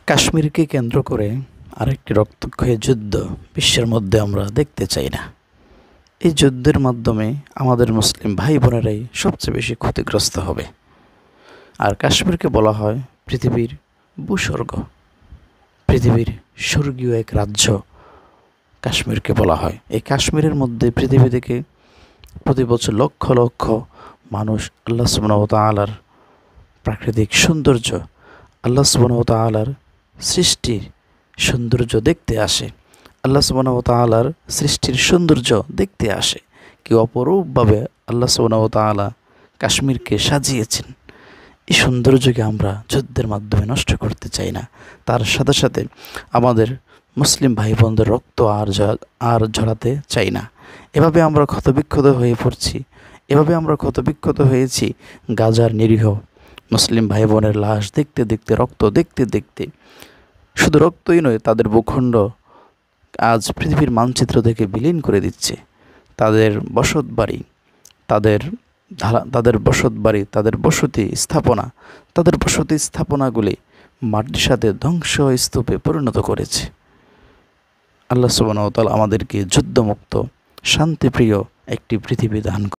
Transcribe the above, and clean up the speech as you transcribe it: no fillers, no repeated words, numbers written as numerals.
কাশ্মীরকে কেন্দ্র করে আরেকটি রক্তক্ষয়ী যুদ্ধ বিশ্বের মধ্যে আমরা দেখতে চাই না। এই যুদ্ধের মাধ্যমে আমাদের মুসলিম ভাই বোনেরাই সবচেয়ে বেশি ক্ষতিগ্রস্ত হবে। আর কাশ্মীরকে বলা হয় পৃথিবীর ভূস্বর্গ, পৃথিবীর স্বর্গীয় এক রাজ্য কাশ্মীরকে বলা হয়। এই কাশ্মীরের মধ্যে পৃথিবী থেকে প্রতি বছর লক্ষ লক্ষ মানুষ আল্লাহ সুবহানাহু ওয়া তাআলার প্রাকৃতিক সৌন্দর্য, আল্লাহ সুবহানাহু ওয়া তাআলার সৃষ্টির সৌন্দর্য দেখতে আসে। আল্লাহ সুবহানাহু ওয়া তাআলার সৃষ্টির সৌন্দর্য দেখতে আসে। কি অপরূপভাবে আল্লাহ সুবহানাহু ওয়া তাআলা কাশ্মীরকে সাজিয়েছেন। এই সৌন্দর্যকে আমরা যুদ্ধের মাধ্যমে নষ্ট করতে চাই না। তার সাথে সাথে আমাদের মুসলিম ভাই বোনদের রক্ত আর ঝরাতে চাই না। এভাবে আমরা ক্ষতবিক্ষত হয়ে পড়ছি, এভাবে আমরা ক্ষতবিক্ষত হয়েছি। গাজার নিরীহ মুসলিম ভাই বোনের লাশ দেখতে দেখতে, রক্ত দেখতে দেখতে, শুধু রক্তই নয়, তাদের ভূখণ্ড আজ পৃথিবীর মানচিত্র থেকে বিলীন করে দিচ্ছে। তাদের বসতবাড়ি, তাদের বসতি স্থাপনাগুলি মাটির সাথে ধ্বংস স্তূপে পরিণত করেছে। আল্লাহ সুবহানাহু ওয়া তাআলা আমাদেরকে যুদ্ধমুক্ত, শান্তিপ্রিয় একটি পৃথিবী দান